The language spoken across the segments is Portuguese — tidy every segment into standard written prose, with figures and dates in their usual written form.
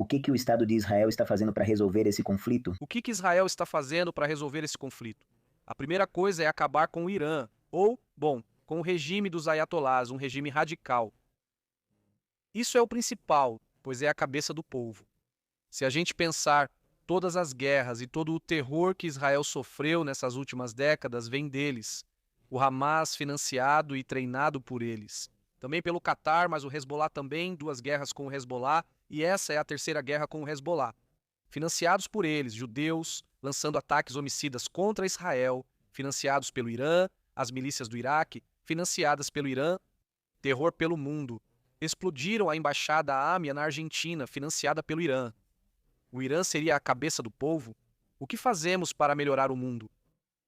O que que o Estado de Israel está fazendo para resolver esse conflito? O que Israel está fazendo para resolver esse conflito? A primeira coisa é acabar com o Irã, ou, bom, com o regime dos ayatolás, um regime radical. Isso é o principal, pois é a cabeça do povo. Se a gente pensar, todas as guerras e todo o terror que Israel sofreu nessas últimas décadas vem deles. O Hamas financiado e treinado por eles. Também pelo Catar, mas o Hezbollah também, duas guerras com o Hezbollah, e essa é a terceira guerra com o Hezbollah. Financiados por eles, judeus, lançando ataques homicidas contra Israel, financiados pelo Irã, as milícias do Iraque, financiadas pelo Irã, terror pelo mundo. Explodiram a embaixada AMIA na Argentina, financiada pelo Irã. O Irã seria a cabeça do povo? O que fazemos para melhorar o mundo?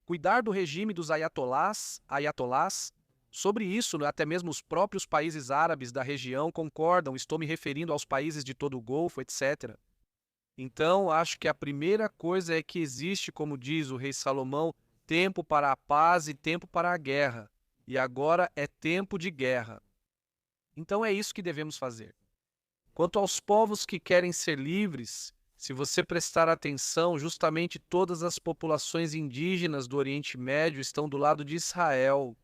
Cuidar do regime dos ayatolás? Sobre isso, até mesmo os próprios países árabes da região concordam, estou me referindo aos países de todo o Golfo, etc. Então, acho que a primeira coisa é que existe, como diz o rei Salomão, tempo para a paz e tempo para a guerra. E agora é tempo de guerra. Então é isso que devemos fazer. Quanto aos povos que querem ser livres, se você prestar atenção, justamente todas as populações indígenas do Oriente Médio estão do lado de Israel.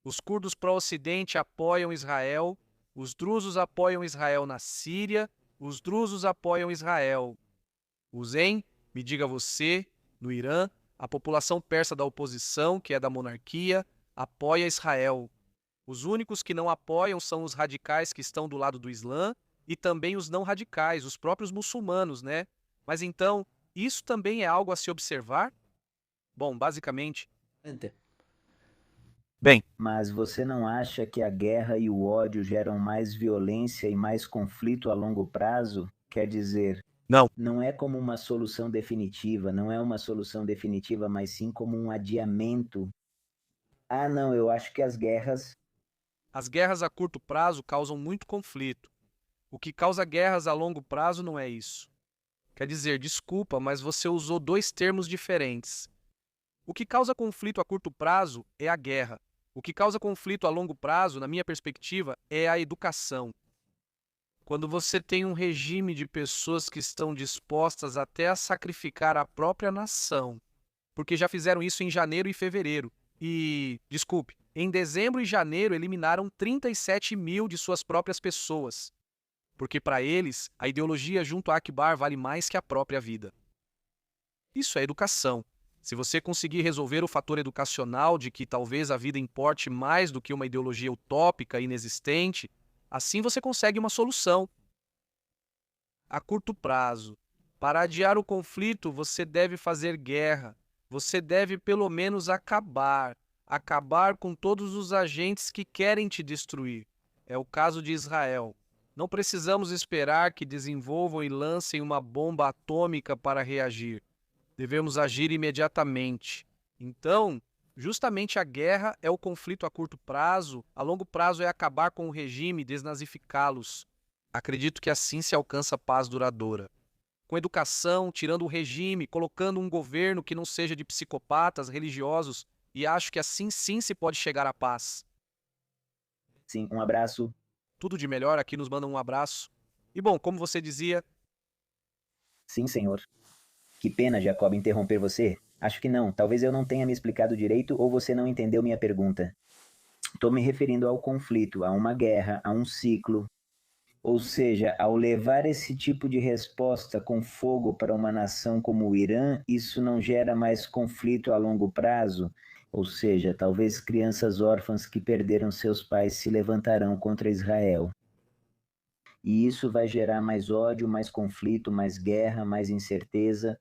Os curdos pró-ocidente apoiam Israel, os drusos apoiam Israel na Síria, os drusos apoiam Israel. Os me diga você, no Irã, a população persa da oposição, que é da monarquia, apoia Israel. Os únicos que não apoiam são os radicais que estão do lado do Islã e também os não radicais, os próprios muçulmanos, né? Mas então, isso também é algo a se observar? Bom, basicamente. Bem, Mas você não acha que a guerra e o ódio geram mais violência e mais conflito a longo prazo? Quer dizer, não. não é como uma solução definitiva, não é uma solução definitiva, mas sim como um adiamento. Ah, não, eu acho que as guerras. As guerras a curto prazo causam muito conflito. O que causa guerras a longo prazo não é isso. Quer dizer, desculpa, mas você usou dois termos diferentes. O que causa conflito a curto prazo é a guerra. O que causa conflito a longo prazo, na minha perspectiva, é a educação. Quando você tem um regime de pessoas que estão dispostas até a sacrificar a própria nação, porque já fizeram isso em janeiro e fevereiro. E, desculpe, em dezembro e janeiro eliminaram 37 mil de suas próprias pessoas, porque para eles a ideologia junto a Akbar vale mais que a própria vida. Isso é educação. Se você conseguir resolver o fator educacional de que talvez a vida importe mais do que uma ideologia utópica e inexistente, assim você consegue uma solução. A curto prazo. Para adiar o conflito, você deve fazer guerra. Você deve pelo menos acabar com todos os agentes que querem te destruir. É o caso de Israel. Não precisamos esperar que desenvolvam e lancem uma bomba atômica para reagir. Devemos agir imediatamente. Então, justamente a guerra é o conflito a curto prazo, a longo prazo é acabar com o regime e desnazificá-los. Acredito que assim se alcança paz duradoura. Com educação, tirando o regime, colocando um governo que não seja de psicopatas religiosos, e acho que assim sim se pode chegar à paz. Sim, um abraço. Tudo de melhor, aqui nos mandam um abraço. E bom, como você dizia, Sim, senhor. Que pena, Jacob, interromper você. Acho que não. Talvez eu não tenha me explicado direito ou você não entendeu minha pergunta. Estou me referindo ao conflito, a uma guerra, a um ciclo. Ou seja, ao levar esse tipo de resposta com fogo para uma nação como o Irã, isso não gera mais conflito a longo prazo? Ou seja, talvez crianças órfãs que perderam seus pais se levantarão contra Israel. E isso vai gerar mais ódio, mais conflito, mais guerra, mais incerteza.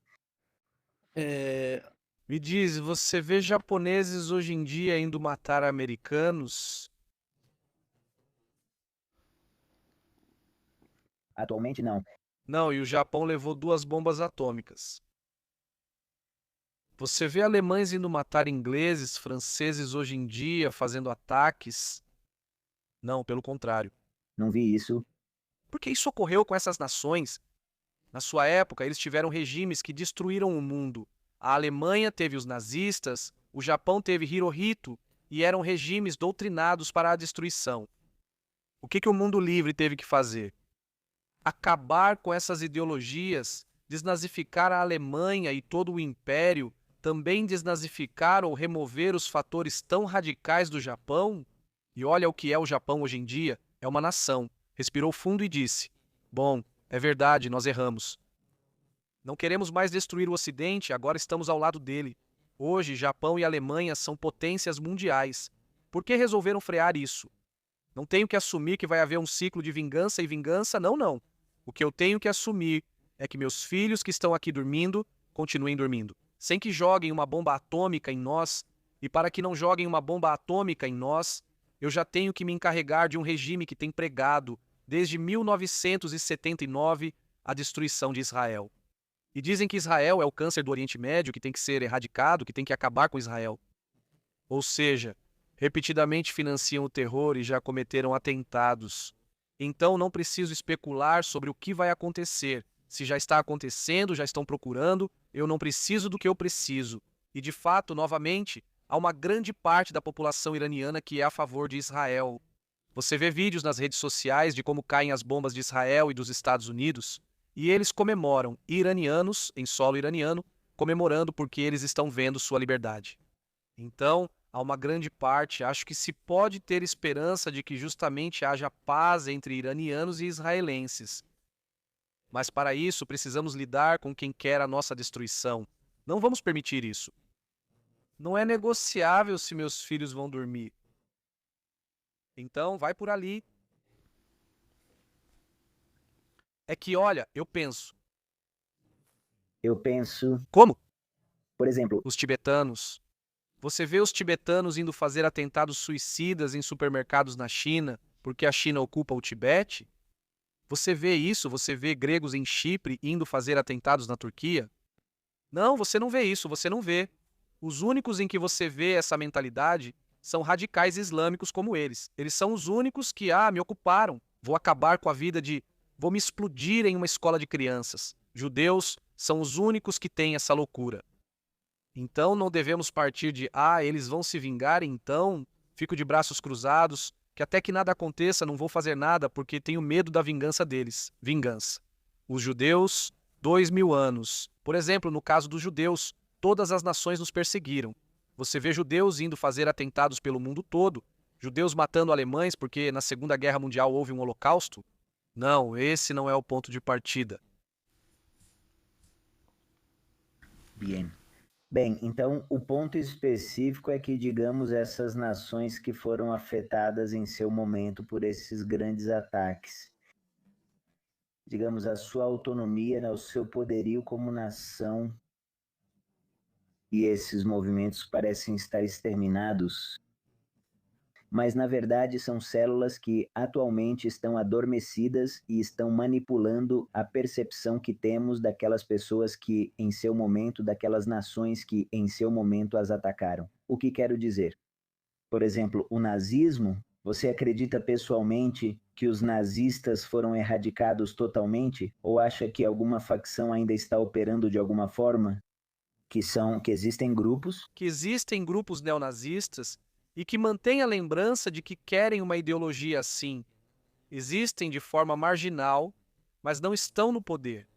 me diz, você vê japoneses hoje em dia indo matar americanos? Atualmente, não. Não, e o Japão levou duas bombas atômicas. Você vê alemães indo matar ingleses, franceses hoje em dia, fazendo ataques? Não, pelo contrário. Não vi isso. Porque isso ocorreu com essas nações. Na sua época, eles tiveram regimes que destruíram o mundo. A Alemanha teve os nazistas, o Japão teve Hirohito, e eram regimes doutrinados para a destruição. O que o mundo livre teve que fazer? acabar com essas ideologias, desnazificar a Alemanha e todo o império, também desnazificar ou remover os fatores tão radicais do Japão? E olha o que é o Japão hoje em dia, é uma nação. Respirou fundo e disse: bom, é verdade, nós erramos. Não queremos mais destruir o Ocidente, agora estamos ao lado dele. Hoje, Japão e Alemanha são potências mundiais. Por que resolveram frear isso? Não tenho que assumir que vai haver um ciclo de vingança e vingança, não, não. O que eu tenho que assumir é que meus filhos que estão aqui dormindo, continuem dormindo, sem que joguem uma bomba atômica em nós, e para que não joguem uma bomba atômica em nós, eu já tenho que me encarregar de um regime que tem pregado, desde 1979, a destruição de Israel. E dizem que Israel é o câncer do Oriente Médio, que tem que ser erradicado, que tem que acabar com Israel. Ou seja, repetidamente financiam o terror e já cometeram atentados. Então não preciso especular sobre o que vai acontecer. Se já está acontecendo, já estão procurando, eu não preciso do que eu preciso. E de fato, novamente, há uma grande parte da população iraniana que é a favor de Israel. Você vê vídeos nas redes sociais de como caem as bombas de Israel e dos Estados Unidos, e eles comemoram, iranianos, em solo iraniano, comemorando porque eles estão vendo sua liberdade. Então, há uma grande parte, acho que se pode ter esperança de que justamente haja paz entre iranianos e israelenses. Mas para isso precisamos lidar com quem quer a nossa destruição. Não vamos permitir isso. Não é negociável se meus filhos vão dormir. Então, vai por ali. É que, olha, eu penso. Eu penso, Como? por exemplo, Os tibetanos. Você vê os tibetanos indo fazer atentados suicidas em supermercados na China, porque a China ocupa o Tibete? Você vê isso? Você vê gregos em Chipre indo fazer atentados na Turquia? Não, você não vê isso, você não vê. Os únicos em que você vê essa mentalidade são radicais islâmicos como eles. Eles são os únicos que, me ocuparam. Vou acabar com a vida de... Vou me explodir em uma escola de crianças. Judeus são os únicos que têm essa loucura. Então não devemos partir de, eles vão se vingar, então fico de braços cruzados, que até que nada aconteça, não vou fazer nada porque tenho medo da vingança deles. Vingança. Os judeus, 2000 anos. Por exemplo, no caso dos judeus, todas as nações nos perseguiram. Você vê judeus indo fazer atentados pelo mundo todo, judeus matando alemães porque na Segunda Guerra Mundial houve um holocausto? Não, esse não é o ponto de partida. bien. Bem, então o ponto específico é que, digamos, essas nações que foram afetadas em seu momento por esses grandes ataques, digamos, a sua autonomia, né, o seu poderio como nação, e esses movimentos parecem estar exterminados, mas na verdade são células que atualmente estão adormecidas e estão manipulando a percepção que temos daquelas pessoas que, em seu momento, daquelas nações que, em seu momento, as atacaram. O que quero dizer? Por exemplo, o nazismo, você acredita pessoalmente que os nazistas foram erradicados totalmente? Ou acha que alguma facção ainda está operando de alguma forma? Que existem grupos. Que existem grupos neonazistas e que mantêm a lembrança de que querem uma ideologia assim. Existem de forma marginal, mas não estão no poder.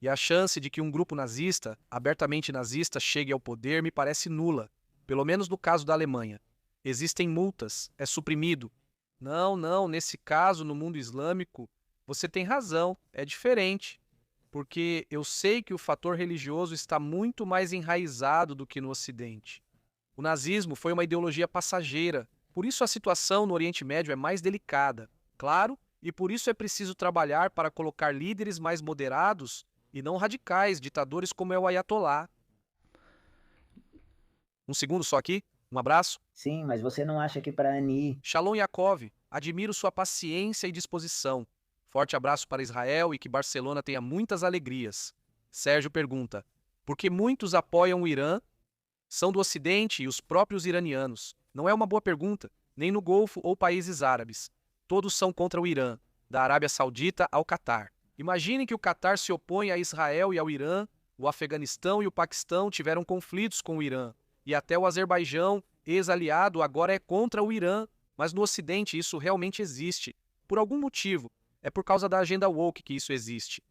E a chance de que um grupo nazista, abertamente nazista, chegue ao poder me parece nula, pelo menos no caso da Alemanha. Existem multas, é suprimido. Não, nesse caso, no mundo islâmico, você tem razão, é diferente. Porque eu sei que o fator religioso está muito mais enraizado do que no Ocidente. O nazismo foi uma ideologia passageira, por isso a situação no Oriente Médio é mais delicada, claro, e por isso é preciso trabalhar para colocar líderes mais moderados e não radicais, ditadores como é o Ayatollah. Um segundo só aqui, um abraço. Sim, mas você não acha que para Ani... Shalom Yaakov, admiro sua paciência e disposição. Forte abraço para Israel e que Barcelona tenha muitas alegrias. Sérgio pergunta, por que muitos apoiam o Irã? São do Ocidente e os próprios iranianos. Não é uma boa pergunta, nem no Golfo ou países árabes. Todos são contra o Irã, da Arábia Saudita ao Catar. Imaginem que o Catar se opõe a Israel e ao Irã, o Afeganistão e o Paquistão tiveram conflitos com o Irã, e até o Azerbaijão, ex-aliado, agora é contra o Irã, mas no Ocidente isso realmente existe. Por algum motivo, É por causa da agenda woke que isso existe.